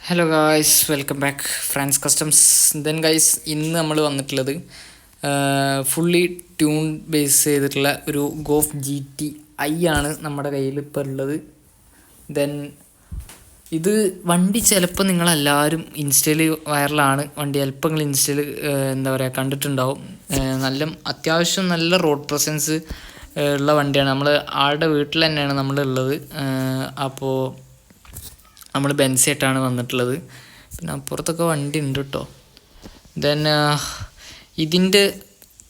Hello guys, welcome back France customs. Then guys, ഇന്ന് നമ്മൾ വന്നിട്ടുള്ളത് ഫുള്ളി ട്യൂൺ ബേസ് ചെയ്തിട്ടുള്ള ഒരു ഗോഫ് GTI ആണ് നമ്മുടെ കയ്യിൽ ഇപ്പോൾ ഉള്ളത്. ദെൻ ഇത് വണ്ടി ചിലപ്പോൾ നിങ്ങളെല്ലാവരും ഇൻസ്റ്റയിൽ വൈറലാണ്. വണ്ടി ചിലപ്പോൾ നിങ്ങൾ ഇൻസ്റ്റയിൽ എന്താ പറയുക കണ്ടിട്ടുണ്ടാവും. അത്യാവശ്യം നല്ല റോഡ് പ്രസൻസ് ഉള്ള വണ്ടിയാണ്. നമ്മൾ ആളുടെ വീട്ടിൽ തന്നെയാണ് നമ്മളുള്ളത്. അപ്പോൾ നമ്മൾ ബെൻസായിട്ടാണ് വന്നിട്ടുള്ളത്. പിന്നെ അപ്പുറത്തൊക്കെ വണ്ടി ഉണ്ട് കേട്ടോ. ദെൻ ഇതിൻ്റെ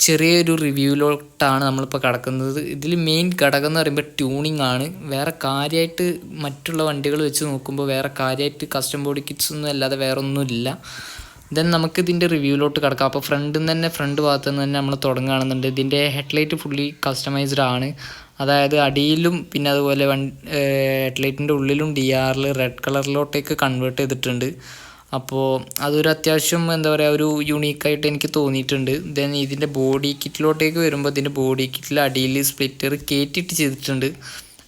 ചെറിയൊരു റിവ്യൂവിലോട്ടാണ് നമ്മളിപ്പോൾ കിടക്കുന്നത്. ഇതിൽ മെയിൻ ഘടകം എന്ന് പറയുമ്പോൾ ട്യൂണിങ് ആണ്. വേറെ കാര്യമായിട്ട് മറ്റുള്ള വണ്ടികൾ വെച്ച് നോക്കുമ്പോൾ വേറെ കാര്യമായിട്ട് കസ്റ്റം ബോഡി കിറ്റ്സ് ഒന്നും അല്ലാതെ വേറെ ഒന്നുമില്ല. ദെൻ നമുക്കിതിൻ്റെ റിവ്യൂവിലോട്ട് കിടക്കാം. അപ്പോൾ ഫ്രണ്ട് ഭാഗത്ത് നിന്ന് തന്നെ നമ്മൾ തുടങ്ങുകയാണെന്നുണ്ട്. ഇതിൻ്റെ ഹെഡ്ലൈറ്റ് ഫുള്ളി കസ്റ്റമൈസ്ഡ് ആണ്. അതായത് അടിയിലും പിന്നെ അതുപോലെ ഹെഡ്ലൈറ്റിൻ്റെ ഉള്ളിലും DRL റെഡ് കളറിലോട്ടേക്ക് കൺവേർട്ട് ചെയ്തിട്ടുണ്ട്. അപ്പോൾ അതൊരു അത്യാവശ്യം എന്താ പറയുക ഒരു യുണീക്കായിട്ട് എനിക്ക് തോന്നിയിട്ടുണ്ട്. ദെൻ ഇതിൻ്റെ ബോഡി കിറ്റിലോട്ടേക്ക് വരുമ്പോൾ ഇതിൻ്റെ ബോഡി കിറ്റിൽ അടിയിൽ സ്പ്ലിറ്റർ കയറ്റിയിട്ട് ചെയ്തിട്ടുണ്ട്.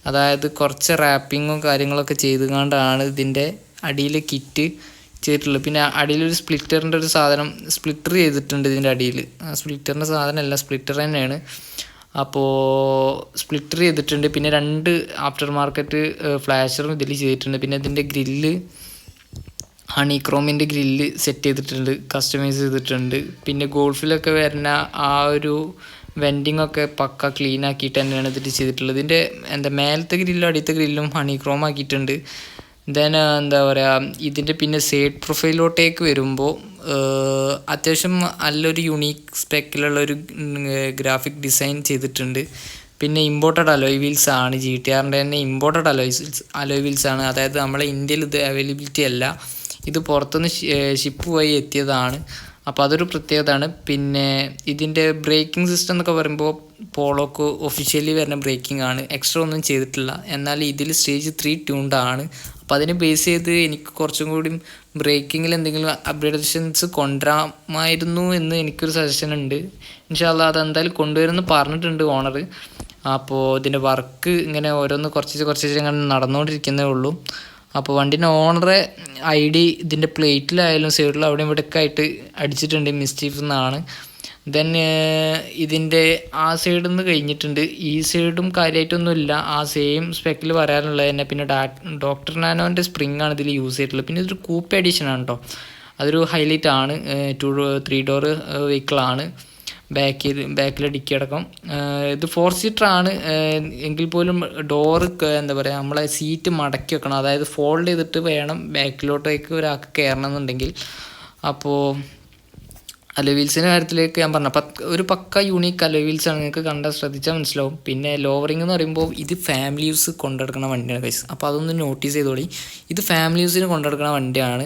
അതായത് കുറച്ച് റാപ്പിങ്ങും കാര്യങ്ങളൊക്കെ ചെയ്തുകൊണ്ടാണ് ഇതിൻ്റെ അടിയിൽ കിറ്റ് ചെയ്തിട്ടുള്ളത്. പിന്നെ അടിയിലൊരു സ്പ്ലിറ്ററിൻ്റെ ഒരു സാധനം സ്പ്ലിറ്റർ ചെയ്തിട്ടുണ്ട് ഇതിൻ്റെ അടിയിൽ. സ്പ്ലിറ്ററിൻ്റെ സാധനമല്ല, സ്പ്ലിറ്റർ തന്നെയാണ്. അപ്പോൾ സ്പ്ലിറ്റർ ചെയ്തിട്ടുണ്ട്. പിന്നെ 2 ആഫ്റ്റർ മാർക്കറ്റ് ഫ്ലാഷറും ഇതിൽ ചെയ്തിട്ടുണ്ട്. പിന്നെ ഇതിൻ്റെ ഗ്രില്ല് ഹണിക്രോമിൻ്റെ ഗ്രില്ല് സെറ്റ് ചെയ്തിട്ടുണ്ട്, കസ്റ്റമൈസ് ചെയ്തിട്ടുണ്ട്. പിന്നെ ഗോൾഫിലൊക്കെ വരുന്ന ആ ഒരു വെൻഡിങ് ഒക്കെ പക്ക ക്ലീൻ ആക്കിയിട്ട് തന്നെയാണ് ഇതിൽ ചെയ്തിട്ടുള്ളത്. ഇതിൻ്റെ മേലത്തെ ഗ്രില്ലും അടിയത്തെ ഗ്രില്ലും ഹണിക്രോം ആക്കിയിട്ടുണ്ട്. ദെൻ എന്താ പറയുക ഇതിൻ്റെ പിന്നെ സൈഡ് പ്രൊഫൈലോട്ടേക്ക് വരുമ്പോൾ അത്യാവശ്യം നല്ലൊരു യുണീക്ക് സ്പെക്കിലുള്ളൊരു ഗ്രാഫിക് ഡിസൈൻ ചെയ്തിട്ടുണ്ട്. പിന്നെ ഇമ്പോർട്ടഡ് അലോയ് വീൽസ് ആണ്. GTRൻ്റെ തന്നെ ഇമ്പോർട്ടഡ് അലോയ് വീൽസ് ആണ്. അതായത് നമ്മളെ ഇന്ത്യയിൽ ഇത് അവൈലബിലിറ്റി അല്ല, ഇത് പുറത്തുനിന്ന് ഷിപ്പ് വഴി എത്തിയതാണ്. അപ്പോൾ അതൊരു പ്രത്യേകതയാണ്. പിന്നെ ഇതിൻ്റെ ബ്രേക്കിംഗ് സിസ്റ്റം എന്നൊക്കെ പറയുമ്പോൾ പോളോക്ക് ഒഫീഷ്യലി വരുന്ന ബ്രേക്കിംഗ് ആണ്, എക്സ്ട്രാ ഒന്നും ചെയ്തിട്ടില്ല. എന്നാൽ ഇതിൽ സ്റ്റേജ് 3 ട്യൂൺഡ് ആണ്. അപ്പോൾ അതിനെ ബേസ് ചെയ്ത് എനിക്ക് കുറച്ചും കൂടി ബ്രേക്കിങ്ങിൽ എന്തെങ്കിലും അപ്ഗ്രേഡേഷൻസ് കൊണ്ടുവരാമായിരുന്നു എന്ന് എനിക്കൊരു സജഷൻ ഉണ്ട്. ഇൻഷാ അല്ലാഹ് അതെന്തായാലും കൊണ്ടുവരുമെന്ന് പറഞ്ഞിട്ടുണ്ട് ഓണർ. അപ്പോൾ ഇതിൻ്റെ വർക്ക് ഇങ്ങനെ ഓരോന്ന് കുറച്ച് ഇങ്ങനെ നടന്നുകൊണ്ടിരിക്കുന്നേ ഉള്ളൂ. അപ്പോൾ വണ്ടീൻ്റെ ഓണറെ ID ഇതിൻ്റെ പ്ലേറ്റിലായാലും സൈഡിലും അവിടെയും ഇവിടെയൊക്കെ ആയിട്ട് അടിച്ചിട്ടുണ്ട്, മിസ്റ്റീഫ് എന്നാണ്. ദെൻ ഇതിൻ്റെ ആ സൈഡിൽ നിന്ന് കഴിഞ്ഞിട്ടുണ്ട്. ഈ സൈഡും കാര്യമായിട്ടൊന്നുമില്ല, ആ സെയിം സ്പെക്കിൽ വരാനുള്ളത് തന്നെ. പിന്നെ ഡോക്ടർ നാനോൻ്റെ സ്പ്രിങ് ആണ് ഇതിൽ യൂസ് ചെയ്തിട്ടുള്ളത്. പിന്നെ ഇതൊരു കൂപ്പ് എഡിഷൻ ആണ് കേട്ടോ, അതൊരു ഹൈലൈറ്റ് ആണ്. 3 ഡോർ വെഹിക്കിളാണ്. ബാക്കിൽ ഡിക്കി അടക്കം. ഇത് 4 സീറ്റർ ആണ് എങ്കിൽ പോലും ഡോറ് എന്താ പറയുക നമ്മളെ സീറ്റ് മടക്കി വെക്കണം. അതായത് ഫോൾഡ് ചെയ്തിട്ട് വേണം ബാക്കിലോട്ടേക്ക് ഒരാൾക്ക് കയറണം എന്നുണ്ടെങ്കിൽ. അപ്പോൾ അലോയ് വീൽസിൻ്റെ കാര്യത്തിലേക്ക് ഞാൻ പറഞ്ഞ ഒരു പക്ക യൂണീക്ക് അലോയ് വീൽസാണ്. നിങ്ങൾക്ക് കണ്ടാൽ ശ്രദ്ധിച്ചാൽ മനസ്സിലാവും. പിന്നെ ലോവറിംഗ് എന്ന് പറയുമ്പോൾ ഇത് ഫാമിലി യൂസ് കൊണ്ടെടുക്കുന്ന വണ്ടിയാണ് ഗൈസ്. അപ്പോൾ അതൊന്ന് നോട്ടീസ് ചെയ്തോളി, ഇത് ഫാമിലി യൂസിന് കൊണ്ടെടുക്കുന്ന വണ്ടിയാണ്.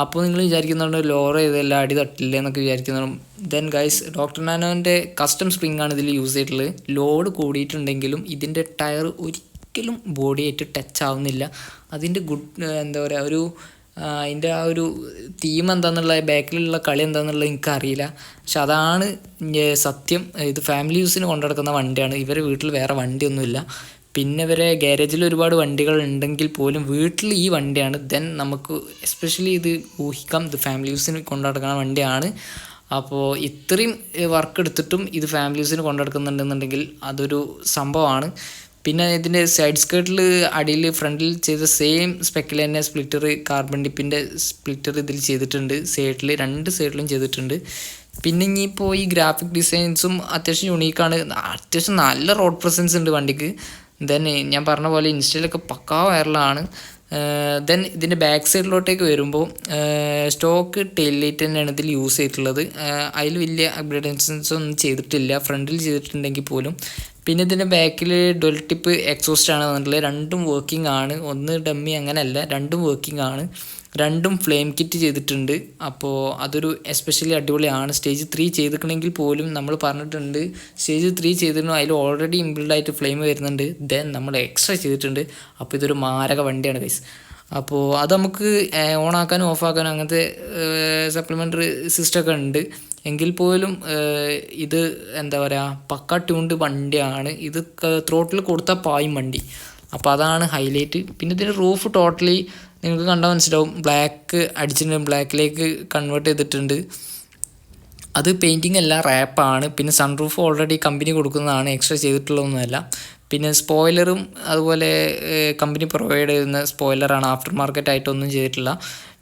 അപ്പോൾ നിങ്ങൾ വിചാരിക്കുന്നുണ്ട് ലോവർ ചെയ്തല്ല അടി തട്ടില്ല എന്നൊക്കെ വിചാരിക്കുന്നുണ്ട്. ദെൻ ഗൈസ്, ഡോക്ടർ നാനോൻ്റെ കസ്റ്റം സ്പ്രിങ് ആണ് ഇതിൽ യൂസ് ചെയ്തിട്ടുള്ളത്. ലോഡ് കൂടിയിട്ടുണ്ടെങ്കിലും ഇതിൻ്റെ ടയർ ഒരിക്കലും ബോഡിയായിട്ട് ടച്ച് ആവുന്നില്ല. അതിൻ്റെ എന്താ പറയുക അതിൻ്റെ ആ ഒരു തീം എന്താണെന്നുള്ള ബാക്കിലുള്ള കളി എന്താണെന്നുള്ളത് എനിക്കറിയില്ല. പക്ഷെ അതാണ് സത്യം. ഇത് ഫാമിലി യൂസിന് കൊണ്ടുനടക്കുന്ന വണ്ടിയാണ്. ഇവരെ വീട്ടിൽ വേറെ വണ്ടിയൊന്നുമില്ല. പിന്നെ ഇവരെ ഗാരേജിൽ ഒരുപാട് വണ്ടികൾ ഉണ്ടെങ്കിൽ പോലും വീട്ടിൽ ഈ വണ്ടിയാണ്. ദെൻ നമുക്ക് എസ്പെഷ്യലി ഇത് ഊഹിക്കാം, ഇത് ഫാമിലി യൂസിന് കൊണ്ടുനടക്കുന്ന വണ്ടിയാണ്. അപ്പോൾ ഇത്രയും വർക്ക് എടുത്തിട്ടും ഇത് ഫാമിലി യൂസിന് കൊണ്ടുനടക്കുന്നുണ്ടെന്നുണ്ടെങ്കിൽ അതൊരു സംഭവമാണ്. പിന്നെ ഇതിൻ്റെ സൈഡ് സ്കേർട്ടിൽ അടിയിൽ ഫ്രണ്ടിൽ ചെയ്ത സെയിം സ്പെക്കിൽ തന്നെ സ്പ്ലിറ്റർ കാർബൺ ടിപ്പിൻ്റെ സ്പ്ലിറ്റർ ഇതിൽ ചെയ്തിട്ടുണ്ട്. 2 സൈഡിലും ചെയ്തിട്ടുണ്ട്. പിന്നെ ഇനിയിപ്പോൾ ഈ ഗ്രാഫിക് ഡിസൈൻസും അത്യാവശ്യം യുണീക്കാണ്. അത്യാവശ്യം നല്ല റോഡ് പ്രസൻസ് ഉണ്ട് വണ്ടിക്ക്. ദെൻ ഞാൻ പറഞ്ഞ പോലെ ഇൻസ്റ്റയിലൊക്കെ പക്കാ വൈറലാണ്. ദെൻ ഇതിൻ്റെ ബാക്ക് സൈഡിലോട്ടേക്ക് വരുമ്പോൾ സ്റ്റോക്ക് ടെയിൽ ലൈറ്റ് തന്നെയാണ് ഇതിൽ യൂസ് ചെയ്തിട്ടുള്ളത്. അതിൽ വലിയ അപ്ഗ്രേഡേഷൻസ് ഒന്നും ചെയ്തിട്ടില്ല, ഫ്രണ്ടിൽ ചെയ്തിട്ടുണ്ടെങ്കിൽ പോലും. പിന്നെ ഇതിൻ്റെ ബാക്കിൽ ഡുവൽ ടിപ്പ് എക്സോസ്റ്റ് ആണ് വന്നിട്ടുള്ളത്. 2ഉം വർക്കിംഗ് ആണ്, ഒന്ന് ഡമ്മി അങ്ങനെയല്ല, 2ഉം വർക്കിംഗ് ആണ്. 2ഉം ഫ്ലെയിം കിറ്റ് ചെയ്തിട്ടുണ്ട്. അപ്പോൾ അതൊരു എസ്പെഷ്യലി അടിപൊളിയാണ്. സ്റ്റേജ് 3 ചെയ്തിട്ടുണ്ടെങ്കിൽ പോലും നമ്മൾ പറഞ്ഞിട്ടുണ്ട് സ്റ്റേജ് 3 ചെയ്തിരുന്നു, അതിൽ ഓൾറെഡി ഇൻബിൽഡായിട്ട് ഫ്ലെയിം വരുന്നുണ്ട്. ദെൻ നമ്മൾ എക്സ്ട്രാ ചെയ്തിട്ടുണ്ട്. അപ്പോൾ ഇതൊരു മാരക വണ്ടിയാണ് ഗൈസ്. അപ്പോൾ അത് നമുക്ക് ഓണാക്കാനും ഓഫാക്കാനും അങ്ങനത്തെ സപ്ലിമെൻ്ററി സിസ്റ്റമൊക്കെ ഉണ്ട്. എങ്കിൽ പോലും ഇത് എന്താ പറയുക പക്ക ട്യൂൺഡ് വണ്ടിയാണ്. ഇത് ത്രോട്ടിൽ കൊടുത്താൽ പായും വണ്ടി. അപ്പോൾ അതാണ് ഹൈലൈറ്റ്. പിന്നെ ഇതിൻ്റെ റൂഫ് ടോട്ടലി നിങ്ങൾക്ക് കണ്ടാൽ മനസ്സിലാവും ബ്ലാക്ക് അടിച്ചിട്ടുണ്ട്, ബ്ലാക്കിലേക്ക് കൺവേർട്ട് ചെയ്തിട്ടുണ്ട്. അത് പെയിൻറ്റിങ് അല്ല, റാപ്പാണ്. പിന്നെ സൺറൂഫ് ഓൾറെഡി കമ്പനി കൊടുക്കുന്നതാണ്, എക്സ്ട്രാ ചെയ്തിട്ടുള്ളതൊന്നുമല്ല. പിന്നെ സ്പോയിലറും അതുപോലെ കമ്പനി പ്രൊവൈഡ് ചെയ്യുന്ന സ്പോയിലറാണ്, ആഫ്റ്റർ മാർക്കറ്റ് ആയിട്ടൊന്നും ചെയ്തിട്ടില്ല.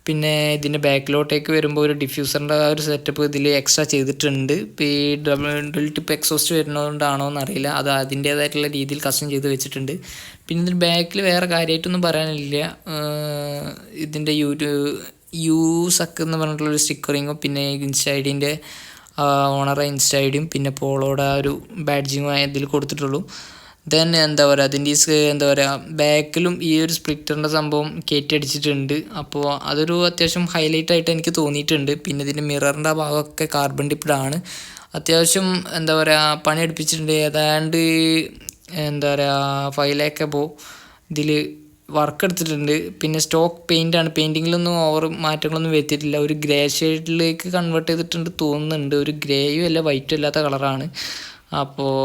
പിന്നെ ഇതിൻ്റെ ബാക്കിലോട്ടേക്ക് വരുമ്പോൾ ഒരു ഡിഫ്യൂസറിൻ്റെ ആ ഒരു സെറ്റപ്പ് ഇതിൽ എക്സ്ട്രാ ചെയ്തിട്ടുണ്ട്. ഇപ്പോൾ ഈ ഡബിൾ ടിപ്പ് എക്സോസ്റ്റ് വരുന്നതുകൊണ്ടാണോ എന്നറിയില്ല, അത് അതിൻ്റേതായിട്ടുള്ള രീതിയിൽ കസ്റ്റം ചെയ്ത് വെച്ചിട്ടുണ്ട്. പിന്നെ ഇതിൻ്റെ ബാക്കിൽ വേറെ കാര്യമായിട്ടൊന്നും പറയാനില്ല. ഇതിൻ്റെ യൂസക്ക് എന്ന് പറഞ്ഞിട്ടുള്ളൊരു സ്റ്റിക്കറിങ്ങും പിന്നെ ഇൻസ്റ്റ ഐഡിൻ്റെ ഓണറെ ഇൻസ്റ്റ ഐഡിയും പിന്നെ പോളോയുടെ ആ ഒരു ബാഡ്ജിങ്ങും ഇതിൽ കൊടുത്തിട്ടുള്ളൂ. ദെൻ എന്താ പറയുക, അതിൻ്റെ എന്താ പറയുക ബാക്കിലും ഈ ഒരു സ്പ്ലിറ്ററിൻ്റെ സംഭവം കയറ്റി അടിച്ചിട്ടുണ്ട്. അപ്പോൾ അതൊരു അത്യാവശ്യം ഹൈലൈറ്റ് ആയിട്ട് എനിക്ക് തോന്നിയിട്ടുണ്ട്. പിന്നെ ഇതിൻ്റെ മിററിൻ്റെ ആ ഭാഗമൊക്കെ കാർബൺ ടിപ്ഡാണ്. അത്യാവശ്യം എന്താ പറയുക പണി അടുപ്പിച്ചിട്ടുണ്ട്. ഏതാണ്ട് എന്താ പറയുക 5 lakh അപ്പോൾ ഇതിൽ വർക്ക് എടുത്തിട്ടുണ്ട്. പിന്നെ സ്റ്റോക്ക് പെയിൻ്റാണ്, പെയിൻറ്റിങ്ങിലൊന്നും ഓവർ മാറ്റങ്ങളൊന്നും വരുത്തിയിട്ടില്ല. ഒരു ഗ്രേ ഷെയ്ഡിലേക്ക് കൺവേർട്ട് ചെയ്തിട്ടുണ്ട് തോന്നുന്നുണ്ട്. ഒരു ഗ്രേയും അല്ല വൈറ്റും അല്ലാത്ത കളറാണ്. അപ്പോൾ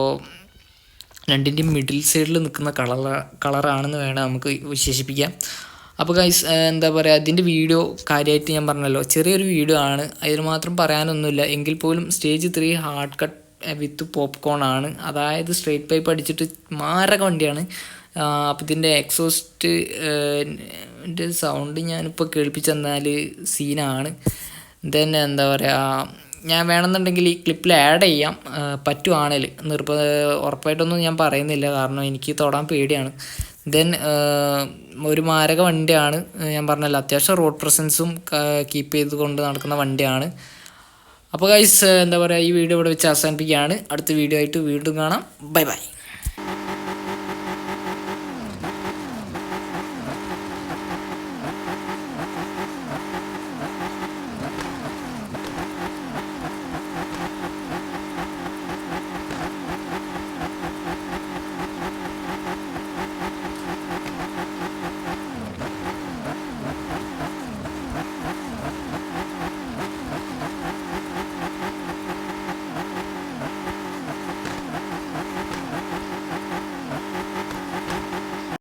രണ്ടിൻ്റെയും മിഡിൽ സൈഡിൽ നിൽക്കുന്ന കളറാണെന്ന് വേണം നമുക്ക് വിശേഷിപ്പിക്കാം. അപ്പോൾ ഗൈസ് എന്താ പറയുക, അതിൻ്റെ വീഡിയോ കാര്യമായിട്ട് ഞാൻ പറഞ്ഞല്ലോ ചെറിയൊരു വീഡിയോ ആണ്, അതിന് മാത്രം പറയാനൊന്നുമില്ല. എങ്കിൽ പോലും സ്റ്റേജ് 3 ഹാർഡ് കട്ട് വിത്ത് പോപ്കോൺ ആണ്. അതായത് സ്ട്രേറ്റ് പൈപ്പ് അടിച്ചിട്ട് മാരക വണ്ടിയാണ്. അപ്പോൾ ഇതിൻ്റെ എക്സോസ്റ്റ് സൗണ്ട് ഞാനിപ്പോൾ കേൾപ്പിച്ചെന്നാൽ സീനാണ്. ദെൻ എന്താ പറയുക, ഞാൻ വേണമെന്നുണ്ടെങ്കിൽ ഈ ക്ലിപ്പിൽ ആഡ് ചെയ്യാം പറ്റുവാണെങ്കിൽ. ഉറപ്പായിട്ടൊന്നും ഞാൻ പറയുന്നില്ല, കാരണം എനിക്ക് തൊടാൻ പേടിയാണ്. ദെൻ ഒരു മാരക വണ്ടിയാണ്, ഞാൻ പറഞ്ഞല്ലോ അത്യാവശ്യം റോഡ് പ്രസൻസും കീപ്പ് ചെയ്ത് കൊണ്ട് നടക്കുന്ന വണ്ടിയാണ്. അപ്പോൾ ഗൈസ് എന്താ പറയുക, ഈ വീഡിയോ ഇവിടെ വെച്ച് അവസാനിപ്പിക്കുകയാണ്. അടുത്ത വീഡിയോ ആയിട്ട് വീണ്ടും കാണാം. Bye bye.